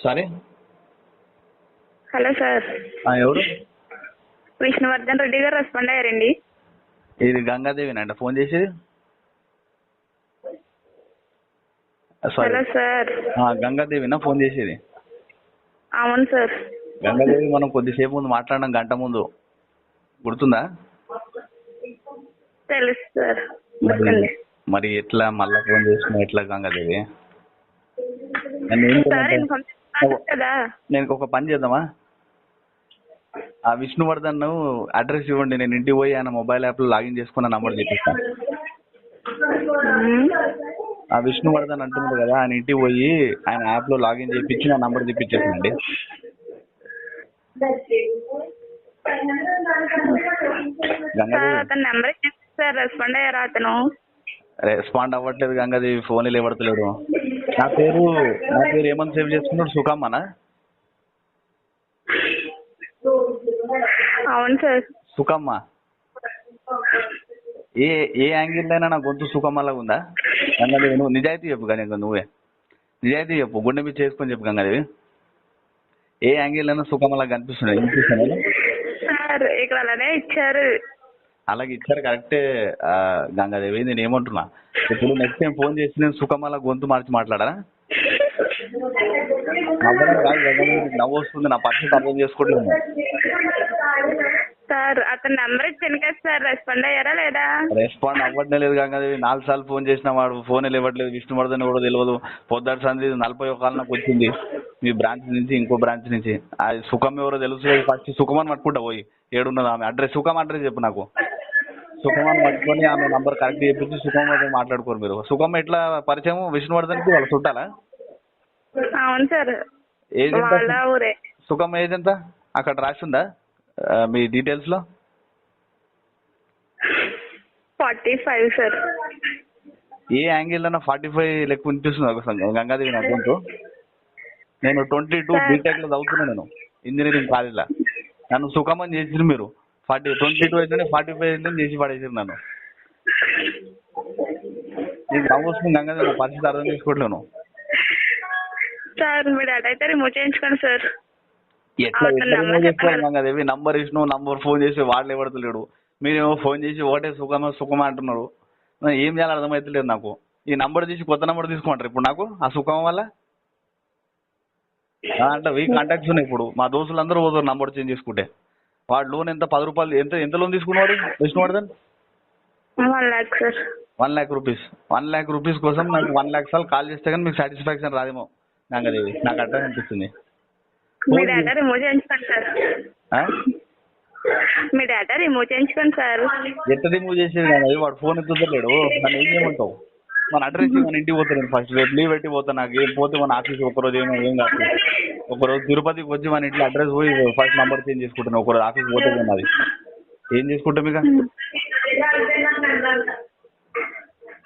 సరే. Hello sir, ఎవరు? విష్ణువర్ధన్ రెడ్డి గారు రెస్పాండ్ అయ్యారండి. ఇది గంగాదేవినంట ఫోన్ చేసేది. Hello sir. గంగాదేవినా ఫోన్ చేసేది? అవును సార్. గంగాదేవి మనం కొద్దిసేపు ముందు మాట్లాడినాం, గంట ముందు, గుర్తుందా? తెలుసు సార్. మరి ఎట్లా మళ్ళా ఫోన్ చేసిన ఎట్లా గంగాదేవి? కదా, నేను ఒక పని చేద్దామా? ఆ విష్ణువర్ధన్ అడ్రస్ ఇవ్వండి, నేను ఇంటికి పోయి ఆయన మొబైల్ యాప్ లో లాగిన్ చేసుకున్న నంబర్ చెప్పిస్తాను. ఆ విష్ణువర్ధన్ అంటున్నారు కదా, ఆయన ఇంటికి పోయి ఆయన యాప్ లో లాగిన్ చేయించి నా నంబర్ తెప్పించేసానండి. రెస్పాండ్ అయ్యారా? అతను రెస్పాండ్ అవ్వట్లేదు గంగాదేవి, ఫోన్ లేవడతలేడు. నా పేరు ఏమని సేవ్ చేసుకున్నాడు? సుఖమ్మనా? అవును సార్. సుఖమ్మ. ఏ యాంగిల్ అయినా నా గొంతు సుఖమ్మలాగా ఉందా గంగాదేవి? నువ్వు నిజాయితీ చెప్పు కానీ, నువ్వే నిజాయితీ చెప్పు, గుండె మీద చేసుకొని చెప్పు గంగాదేవి. ఏ యాంగిల్ అయినా సుఖమ్మలాగా కనిపిస్తున్నాయి, వినిపిస్తున్నాయి సార్? ఇక్కడ అలానే ఇచ్చారు. అలాగే ఇచ్చారు, కరెక్టే గంగాదేవి. నేను ఏమంటున్నా, ఇప్పుడు నెక్స్ట్ టైం ఫోన్ చేసి నేను సుఖమ్మలా గొంతు మార్చి మాట్లాడారా? నవ్వడం కాదు గంగాదేవి, నవ్వు వస్తుంది, నా పరిస్థితి అర్థం చేసుకోవట్లేదు సార్. అతను నెంబర్ ఇచ్చాను కదా సార్, రెస్పాండ్ అయ్యారా లేదా? రెస్పాండ్ అవ్వట్లే లేదు గంగాదేవి. 4 సార్లు ఫోన్ చేసిన వాడు ఫోన్ ఇవ్వట్లేదు. విష్ణువర్ధన్ కూడా తెలియదు. పొద్దుటి సంది 41 కాల్ నాకు వచ్చింది మీ బ్రాంచ్ నుంచి, ఇంకో బ్రాంచ్ నుంచి. అది సుఖం ఎవరో తెలుసు. ఫస్ట్ సుఖమని పట్టుకుంటా పోయి, ఏడున్నది ఆమె అడ్రస్, సుఖం అడ్రస్ చెప్పు నాకు. సుఖమని పట్టుకొని ఆమె నంబర్ కరెక్ట్ చెప్పించి సుఖమ్మతో మాట్లాడుకోరు మీరు. సుఖమ్మ ఎట్లా పరిచయం విష్ణువర్ధన్ కి? వాళ్ళు చుట్టాలా? అవును సార్. ఏజ్ ఎంత సుఖమ్మ? ఏజ్ ఎంత అక్కడ రాసిందా మీ డీటెయిల్స్ లో? 45 సార్. ఏ యాంగిల్ అన్నా 45 లెక్క వినిపిస్తుంది గంగాదేవి నా గొంతు? నేను 22 బీటెక్ లో చదువుతున్నా, నేను ఇంజనీరింగ్ కాలేజ్లో. నన్ను సుఖమని చేసిరు మీరు. 22 అయితేనే 45 చేసి పడేసారు నన్ను. నీకు నవ్వు వస్తుంది గంగాదేవి, నా పరిస్థితి అర్థం చేసుకోవట్లేను సార్. మీ డేటా అయితే రిమూవ్ చేయించుకోండి సార్. ఎట్లా రిమూవ్ చేసుకోవాలి గంగాదేవి? నంబర్ ఇచ్చిన నంబర్ ఫోన్ చేసి వాళ్ళు ఎవడతలేడు. మీరేమో ఫోన్ చేసి ఒకటే సుఖమా అంటున్నారు. ఏం చేయాలో అర్థమవుతలేదు నాకు. ఈ నంబర్ తీసి కొత్త నంబర్ తీసుకుంటారు ఇప్పుడు నాకు ఆ సుఖం వల్ల. అంటే కాంటాక్ట్స్ ఉన్నాయి ఇప్పుడు. మా దోస్తులందరూ పోతారు నంబర్ చేంజ్ చేసుకుంటే. వాడు లోన్ ఎంత? 10 రూపాయలు. ఎంత లోన్ తీసుకున్నాడు Vishnuvardhan? 1 lakh sir. 1 lakh rupees. 1 lakh rupees కోసం నాకు 1 lakh సార్లు కాల్ చేస్తే కానీ మీకు సాటిస్ఫాక్షన్ రాదేమో గంగాదేవి, నాకు అట్లా అనిపిస్తుంది. మీ డేటా రిమూవ్ చేయించుకోండి సార్. మీ డేటా రిమూవ్ చేయించుకోండి సార్. ఎట్లా రిమూవ్ చేసేది గంగాదేవి? వాడు ఫోన్ ఎత్తుతలేడు. నన్ను ఏం చేయమంటావు? మన అడ్రస్ మన ఇంటికి పోతాను నేను. ఫస్ట్ రేపు లీవ్ పెట్టి పోతాను. నాకు ఏం పోతే మన ఆఫీస్ ఒకరోజు ఏం కాదు. ఒకరోజు తిరుపతికి వచ్చి మన ఇంట్లో అడ్రస్ పోయి ఫస్ట్ నంబర్ చేంజ్ చేసుకుంటాను. ఒకరోజు ఆఫీస్ పోతే అది ఏం చేసుకుంటాం ఇక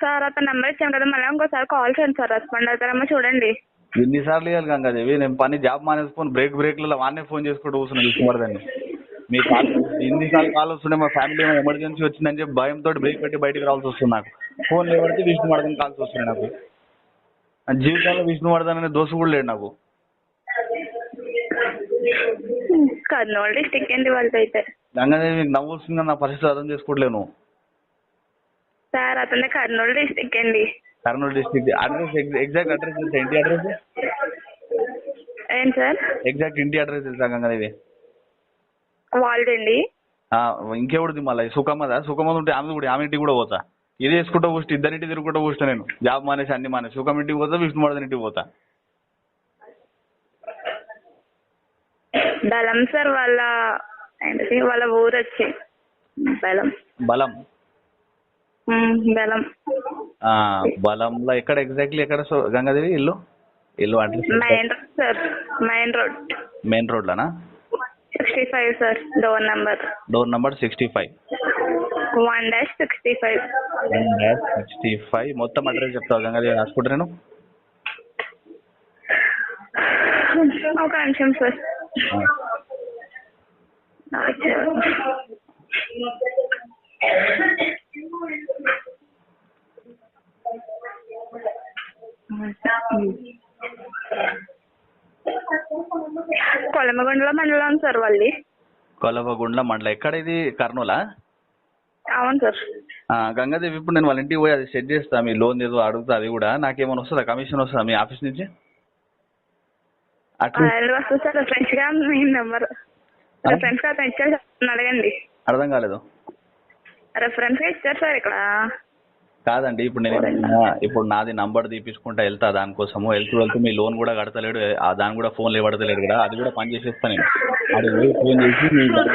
సార్? అతను నెంబర్ ఇచ్చాను కదా, మళ్ళీ ఇంకోసారి కాల్ చేయండి సార్. రెస్పాండ్ అవుతారేమో చూడండి. ఎన్నిసార్లు ఇవ్వాలి గంగాదేవి? నేను పని జాబ్ మానేసుకొని బ్రేక్లలో వాడినే ఫోన్ చేసుకుంటూ కూర్చున్నాను విష్ణువర్ధన్ని. మీ కాల్ ఎన్నిసార్లు కాల్ వస్తుండే, మా ఫ్యామిలీ ఎమర్జెన్సీ వచ్చిందని చెప్పి భయంతో బ్రేక్ పెట్టి బయటకు రావాల్సి వస్తుంది నాకు. ఫోన్ లేబడితే విష్ణువర్ధన్ కాల్స్ వస్తున్నాయి నాకు. జీవితంలో విష్ణువర్ధన్ అనే దోస్తు కూడా లేడు నాకు. కర్నూలు డిస్టిక్ అండి వాళ్ళైతే. గంగాదేవి నవ్వు వస్తుందని నా పరిస్థితి అర్థం చేసుకోవట్లేను సార్. అతనే కర్నూలు డిస్టిక్ అండి. Kurnool district. Address exact address తెలుసా? ఇంటి అడ్రస్ ఏంటి సార్? ఎగ్జాక్ట్ ఇంటి అడ్రస్ తెలుసా గంగాదేవి? వాళ్ళండి. ఇంకెవడిది మళ్ళీ? సుఖమ్మదా? సుఖమ్మది ఉంటే ఆమె కూడా, ఆమె ఇంటికి కూడా పోతా. ఇది వేసుకుంటూ కూర్చు, ఇద్దరింటి తిరుగుకుంటూ కూర్చున్నా నేను. జాబ్ మానేసి అన్ని మానేసి సుఖం ఇంటికి పోతా, విష్ణువర్ధన్ ఇంటికి పోతా. బలం సార్. వాళ్ళ ఊరు వచ్చి బలం. బలం. బలం. బలంలో ఎక్కడ ఎగ్జాక్ట్లీ? ఎక్కడ గంగాదేవి ఇల్లు? Address main road sir. Main రోడ్లోనా? 65 సార్. Door number 65. 1-65. 1-65. మొత్తం అడ్రస్ చెప్తావు గంగాదేవి? రాసుకుంటా నేను. ఒక నిమిషం సార్. కొలమగుండలో మండలం సార్ వాళ్ళది. కొలవగుండ్ల మండలం. ఎక్కడ ఇది? కర్నూలా? అవును సార్. గంగాదేవి, ఇప్పుడు నేను వాళ్ళ ఇంటికి పోయి అది సెట్ చేస్తా, మీ లోన్ ఏదో అడుగుతా, అది కూడా నాకేమైనా వస్తుందా, కమిషన్ వస్తుందా మీ ఆఫీస్ నుంచి? అట్లీస్ట్ వస్తుంది సార్. రిఫరెన్స్గా మీ నెంబర్ రిఫరెన్స్గా అతను ఇచ్చారు సార్, అడగండి. అర్థం కాలేదు. రిఫరెన్స్గా ఇచ్చారు సార్ ఇక్కడ. కాదండి, ఇప్పుడు నేను ఇప్పుడు నాది నంబర్ తీపించుకుంటా వెళ్తా, దానికోసము వెళ్తూ మీ లోన్ కూడా కడతలేడు, దాని కూడా ఫోన్లు ఇవ్వడతలేడు కదా, అది కూడా పని చేసేస్తా నేను. అది ఫోన్ చేసి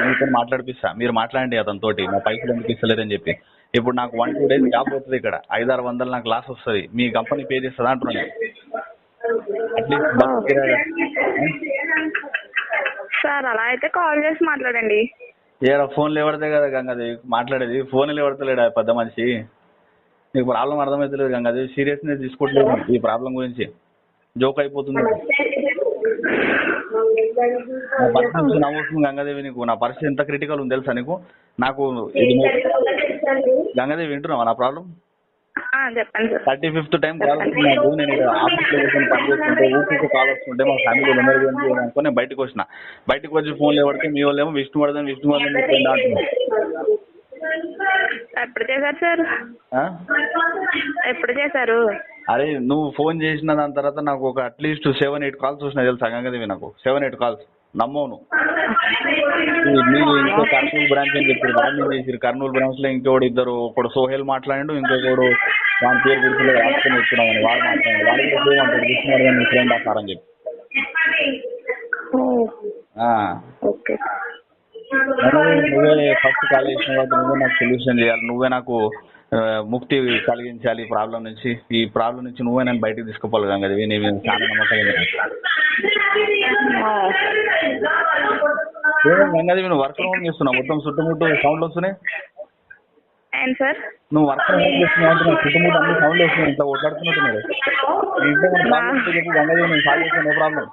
మీతో మాట్లాడిపిస్తా, మీరు మాట్లాడండి అతనితోటి, నా పైసలు ఎందుకు ఇస్తలేదని చెప్పి. ఇప్పుడు నాకు 1-2 days జాబ్ పోతుంది ఇక్కడ, 500-600 నాకు లాస్ వస్తుంది, మీ కంపెనీ పే చేస్తుందా అంటున్నాను. అట్లీస్ట్ సార్ అలా అయితే కాల్ చేసి మాట్లాడండి. ఏడా ఫోన్లు ఇవ్వడతాయి కదా గంగాదేవి మాట్లాడేది, ఫోన్లు ఇవ్వడతలేడా పెద్ద మనిషి? నీకు ప్రాబ్లం అర్థమవుతలేదు గంగాదేవి, సీరియస్నెస్ తీసుకోవట్లేదు ఈ ప్రాబ్లం గురించి, జోక్ అయిపోతుంది. నా పరిస్థితి నవ్వుతుంది గంగాదేవి, నీకు నా పరిస్థితి ఎంత క్రిటికల్ ఉంది తెలుసా నీకు? నాకు గంగాదేవి వింటున్నావా నా ప్రాబ్లం? చెప్పండి సార్. 35th టైం కాల్ వస్తుంది నాకు, నేను ఇక్కడ ఆఫీస్లో కూర్చొని పని చేస్తుంటే ఊరికి కాల్ వస్తుంటే మా ఫ్యామిలీలో ఎమర్జెన్సీ అనుకో నేను బయటకు వచ్చిన, బయటకు వచ్చి ఫోన్లు ఎవరితే మీ వాళ్ళు ఏమో విష్ణువర్ధన్ అంటున్నారు. ఎప్పుడు చేశారు సార్? ఎప్పుడు చేశారు? అరే నువ్వు ఫోన్ చేసిన దాని తర్వాత నాకు ఒక అట్లీస్ట్ 7-8 కాల్స్ వచ్చినాయి తెలుసా గంగాదేవి, నాకు 7-8 కాల్స్, నమ్మవును. మీరు ఇంకో కర్నూలు బ్రాంచ్ అని చెప్పారు, వాడిని చేసారు. కర్నూలు బ్రాంచ్ లో ఇంకోటి ఇద్దరు, ఒకడు సోహెల్ మాట్లాడిండు, ఇంకొకడు వాని పేరు గురించి రాసుకొని ఇస్తున్నామని వాడు మాట్లాడండి, వాడు కూడా చేయమంటాడు విష్ణువర్ధన్ మీ ఫ్రెండ్ ఆసారని చెప్పి. నువ్వే ఫస్ట్ కాల్ చేసిన తర్వాత నువ్వే నాకు సొల్యూషన్ చేయాలి, నువ్వే నాకు ముక్తి కలిగించాలి ఈ ప్రాబ్లం నుంచి. ఈ ప్రాబ్లం నుంచి నువ్వే నేను బయటకు తీసుకుపోవాలి గంగాదేవి, నేను చాలా నమ్మకంగా. గంగాదేవి నువ్వు వర్క్ ఫ్రమ్ హోమ్ చేస్తున్నావు, మొత్తం చుట్టుముట్టు సౌండ్లు వస్తున్నాయి. నువ్వు వర్క్ ఫ్రమ్ హోమ్ చేస్తున్నావు అంటే నాకు చుట్టుముట్టు అన్ని సౌండ్లు వస్తున్నాయి, ఇంత కొట్లాడుతున్నట్టున్నారు. ఇంట్లో చెప్పు గంగాదేవి, నేను కాల్ చేస్తాను, నో ప్రాబ్లం.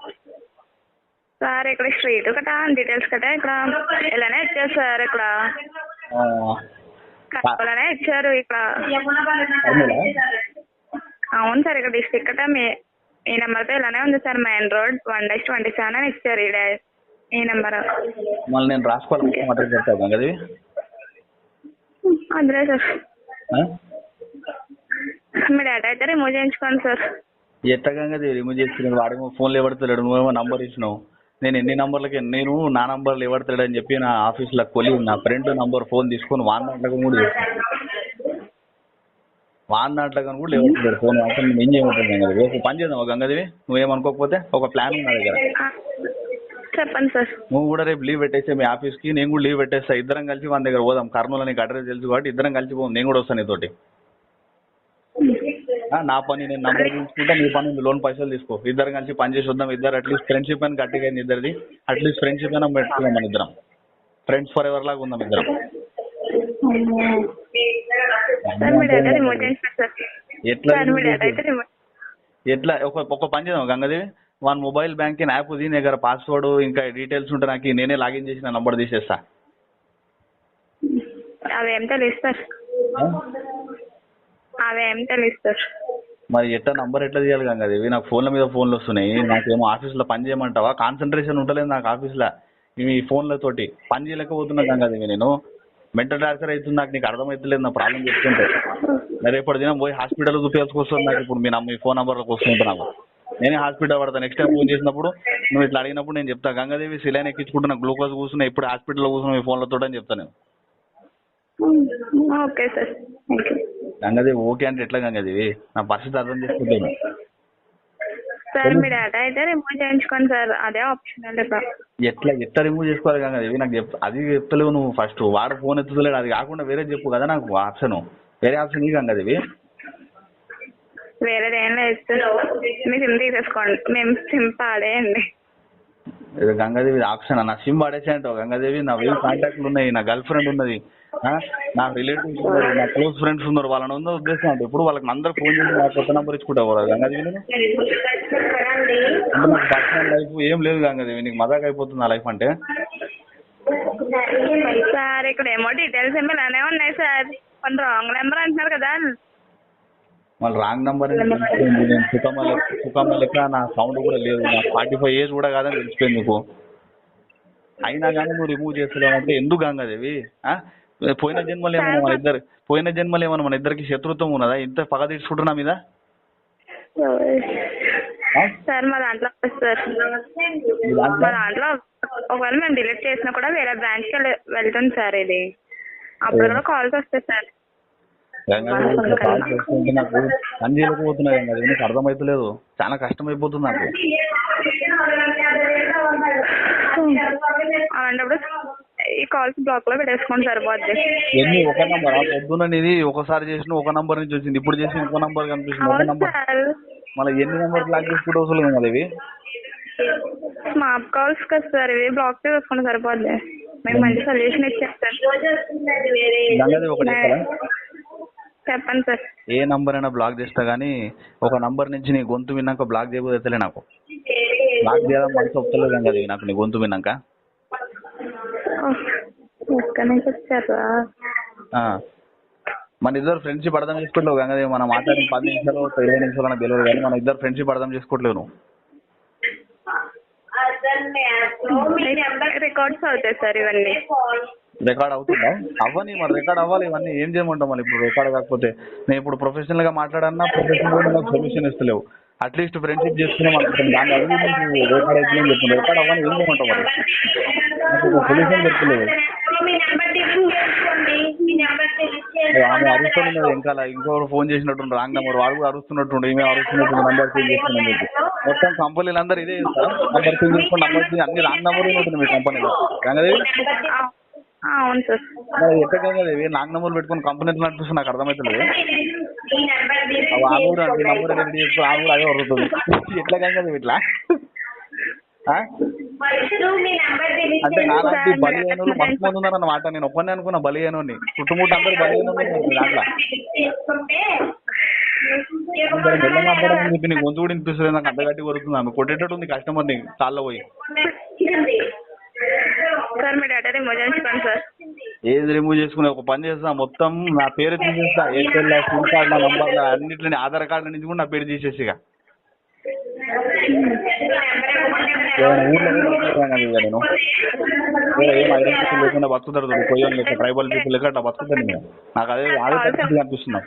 సార్ ఇక్కడ స్ట్రీట్ కట్టా డీటెయిల్స్ కట్టా ఇక్కడ ఇలానే ఇచ్చారు సార్, ఇక్కడ కట్టలానే ఇచ్చారు ఇక్కడ. అవును సార్, ఇక్కడ డిస్ట్రిక్ట్ కట్టా ఈ నెంబర్తో ఇలానే ఉంది సార్, మెయిన్ రోడ్ 1-27 అని ఇచ్చారు ఈ నెంబర్. మళ్ళీ నేను రాసుకోవాలి మాట్లాడి చెప్తాను గంగాదేవి. అందులో సార్ మీ డేటా అయితే రిమూవ్ చేయించుకోండి సార్. ఎట్లా గంగాదేవి రిమూవ్ చేసుకున్నాడు? వాడేమో ఫోన్లు ఎవడతలేడు, నువ్వేమో నంబర్ ఇచ్చినావు. నేను ఎన్ని నంబర్లకి నేను నా నంబర్లు ఎవడతలేడు అని చెప్పి నా ఆఫీస్లో కొలి నా ఫ్రెండ్ నంబర్ ఫోన్ తీసుకొని వాన్ దాంట్లో కూడా చేస్తాను, వాన్ దాంట్లో కూడా ఎవడతలేడు ఫోన్. అసలు నేను ఏం చేయమంటాను గంగాదేవి? ఒక పని చేద్దాం గంగాదేవి, నువ్వేమనుకోకపోతే ఒక ప్లాన్ ఉంది నా దగ్గర. చెప్పండి సార్. నువ్వు కూడా రేపు లీవ్ పెట్టేస్తే మీ ఆఫీస్కి, నేను కూడా లీవ్ పెట్టేస్తా, ఇద్దరం కలిసి మన దగ్గర పోదాం. కర్నూలు నీకు అడ్రస్ తెలుసు కాబట్టి ఇద్దరం కలిసి పోదాం, నేను కూడా వస్తాను నీతోటి. నా పని నేను నంబర్ తీసుకుంటా, నీ పని లోన్ పైసలు తీసుకో, ఇద్దరం కలిసి పని చేసి వద్దాం. ఇద్దరు అట్లీస్ట్ ఫ్రెండ్షిప్ అని గట్టిగా అయింది ఇద్దరిది, అట్లీస్ట్ ఫ్రెండ్షిప్ అయినా పెట్టుకుందాం, మన ఇద్దరం ఫ్రెండ్స్ ఫర్ ఎవర్ లాగా ఉందాం ఇద్దరం. ఎట్లా ఒక పని చేద్దాం Gangadevi, one mobile banking app the దగ్గర పాస్వర్డ్ ఇంకా డీటెయిల్స్ ఉంటే నాకు నేనే లాగిన్ చేసి నా నంబర్ తీసేస్తా. అవేం తెలుస్తారు, అవేం తెలుస్తారు. మరి ఎట్లా నంబర్ ఎట్లా తీయాలి గంగాదేవి? నాకు ఫోన్ల మీద ఫోన్లు వస్తున్నాయి, నాకేమో ఆఫీస్లో పని చేయమంటావా? కాన్సన్ట్రేషన్ ఉండలేదు నాకు ఆఫీస్లో, ఇవి ఫోన్లతోటి పని చేయలేకపోతున్నా గంగాదేవి. నేను మెంటల్ టార్చర్ అవుతుంది నాకు, నీకు అర్థమవుతలేదు నా ప్రాబ్లం చెప్తుంటే. రేపటి దినం పోయి హాస్పిటల్ చూపించాల్సి వస్తుంది నాకు. ఇప్పుడు మీ ఫోన్ నంబర్లకు వస్తుంటా, నాకు నేనే హాస్పిటల్ పడతాను. నెక్స్ట్ టైం ఫోన్ చేసినప్పుడు నువ్వు ఇట్లా అడిగినప్పుడు నేను చెప్తా, గంగాదేవి సిలైన్ ఎక్కించుకుంటున్నా, గ్లూకోజ్ కూర్చున్నా, ఇప్పుడు హాస్పిటల్లో కూర్చున్నా మీ ఫోన్లతో అని చెప్తాను నేను. Okay sir. గంగాదేవి ఓకే అంటే ఎట్లా గంగాదేవి? నా పరిస్థితి అర్థం చేసుకుంటాను సార్. మీ డేటా అయితే రిమూవ్ చేయించుకోండి సార్, అదే ఆప్షన్. ఎట్లా రిమూవ్ చేసుకోవాలి గంగాదేవి? నాకు అది చెప్తలేవు నువ్వు. ఫస్ట్ వాడు ఫోన్ ఎత్తుతలేడు, అది కాకుండా వేరే చెప్పు కదా నాకు ఆప్షన్, వేరే ఆప్షన్ ఈ గంగాదేవి. వేరేది ఏం లేదు, మీ సిమ్ తీసేసుకోండి, మేము సిమ్ పాడేయండి. గంగాదేవి ఆప్షన్ నా సిమ్ పాడేసా అంటావు గంగాదేవి? నా వేరే కాంటాక్ట్లు ఉన్నాయి, నా గర్ల్ ఫ్రెండ్ ఉన్నది, నా రిలేటివ్స్ ఉన్నారు, నా క్లోజ్ ఫ్రెండ్స్ ఉన్నారు, వాళ్ళని ఉందో ఉద్దేశం అంటే ఇప్పుడు వాళ్ళకి అందరు ఫోన్ చేసి నా కొత్త నెంబర్ ఇచ్చుకుంటావు కదా గంగాదేవి? నేను అంటే నాకు పర్సనల్ లైఫ్ ఏం లేదు గంగాదేవి, నీకు మజాక్ అయిపోతుంది నా లైఫ్ అంటే. సార్ ఇక్కడ ఏమో డీటెయిల్స్ ఏమో ఇలానే ఉన్నాయి సార్, కొన్ని రాంగ్ నెంబర్ అంటున్నారు కదా. మళ్ళీ రాంగ్ నెంబర్ సుఖమ్మ లెక్క నా సౌండ్ కూడా లేదు, నా 45 ఏజ్ కూడా కాదని తెలిసిపోయింది నీకు. అయినా కానీ నువ్వు రిమూవ్ చేస్తున్నావు అంటే ఎందుకు గంగాదేవి? పోయిన జన్మలు ఏమన్నా మన ఇద్దరికి శత్రుత్వం ఉన్నదా? ఇంత పగ తీసుకుంటున్నా మీద? సార్ మా దాంట్లో సార్ మా దాంట్లో ఒకవేళ మేము డిలీట్ చేసినా కూడా వేరే బ్రాంచ్కి వెళ్తుంది సార్. ఇది అప్పుడు కూడా కాల్స్ వస్తాయి సార్. నాకు పని చేయలేకపోతున్నా గంగాదేవి, నీకు అర్థమవుతలేదు. చాలా కష్టం అయిపోతుంది నాకు. అలాంటప్పుడు ఈ కాల్స్ బ్లాక్ లో పెట్టేసుకోండి సరిపోద్ది. ఎన్ని ఒక నంబర్ పొద్దున్న ఇది ఒకసారి చేసిన ఒక నంబర్ నుంచి వచ్చింది, ఇప్పుడు చేసిన ఇంకో నంబర్ కనిపిస్తుంది. ఒక నంబర్ మళ్ళీ ఎన్ని నెంబర్ బ్లాక్ చేసుకుంటూ వస్తుంది కదా ఇవి? స్మార్ట్ కాల్స్ కదా సార్, ఇవి బ్లాక్ చేసుకోండి సరిపోద్ది. మీకు మంచి సొల్యూషన్ ఇచ్చాను సార్. చెప్పండి సార్. ఏ నంబర్ అయినా బ్లాక్ చేస్తా కానీ ఒక నంబర్ నుంచి నీ గొంతు విన్నాక బ్లాక్ చేయబోతే నాకు బ్లాక్ చేయడం మనసు ఒప్పుతలేదు కదా నాకు నీ గొంతు విన్నాక. మన ఇద్దరు ఫ్రెండ్షిప్ అర్థం చేసుకోవట్లేవు గంగాదేవి. మనం మాట్లాడిన 10 నిమిషాలు 20 నిమిషాలు నాకు తెలియదు కానీ మన ఇద్దరు ఫ్రెండ్షిప్ అర్థం చేసుకోవట్లేవు నువ్వు. రికార్డ్స్ అవుతాయి సార్ ఇవన్నీ. రికార్డ్ అవుతుందా? అవ్వని మరి రికార్డ్ అవ్వాలి. ఇవన్నీ ఏం చేయమంటావు మళ్ళీ? ఇప్పుడు రికార్డ్ కాకపోతే నేను ఇప్పుడు ప్రొఫెషనల్ గా మాట్లాడన్నా ప్రొఫెషనల్ నాకు సొల్యూషన్ ఇస్తలేవు. అట్లీస్ట్ ఫ్రెండ్షిప్ చేసుకున్నాం అనుకుంటాను, దాన్ని అడిగి నీకు రికార్డ్ అవుతుందని చెప్తున్నాను. రికార్డ్ అవ్వని ఏం చేయమంటావు మరి? నాకు ఒక సొల్యూషన్ దొరకలేదు. ఆమె అరుస్తున్నది ఇంకా ఇంకొకరు ఫోన్ చేసినట్టు రాంగ్ నెంబర్, వాడు కూడా అరుస్తున్నట్టుండు, ఈమె అరుస్తున్నట్టు నంబర్ చేంజ్ చేసుకున్నాను చెప్పి మొత్తం కంపెనీలు అందరూ ఇదే చేస్తారు. నంబర్ చేంజ్ చేసుకుని నంబర్ చేంజ్ అన్ని రాంగ్ నెంబర్ ఉంటుంది మీ కంపెనీలో గంగాదేవి. అవును సార్. ఎక్కడ గంగాదేవి రాంగ్ నెంబర్ పెట్టుకుని కంపెనీలు నడిపిస్తే నాకు అర్థమవుతలేదు. ఆమె కూడా అంటే నంబర్ రెడీ చేసుకో, ఆమె కూడా అదే వరుతుంది. ఎట్లా గంగాదేవి ఇట్లా? అంటే నాలాంటి బలి అయిన వాళ్ళు మస్తు మంది ఉన్నారు అన్నమాట. నేను ఒక్కనే అనుకున్నా బలి అయినోని, చుట్టుముట్టు అందరూ బలి అయిన దాంట్లో. మెల్లమాపడం చెప్పి నీ గొంతు కూడా వినిపిస్తుంది, నాకు అంత గట్టి కొడుతుంది. ఆమె కొట్టేటట్టు ఉంది కస్టమర్ని చాలా పోయి. ఏది రిమూవ్ చేసుకునే ఒక పని చేస్తా, మొత్తం నా పేరు తీసేస్తా. ఎయిర్టెల్ సిమ్ కార్డు నా నంబర్లో అన్నింటిని ఆధార్ కార్డు నుంచి కూడా నా పేరు తీసేసి ఇక ఊర్లో నేను ఏం ఐడెంటిటీ లేకుండా బతుకుతారు కొయ్యం లేక ట్రైబల్ పీపుల్ లేక అట్లా బతుకుతాను నేను. నాకు అదే అనిపిస్తుంది.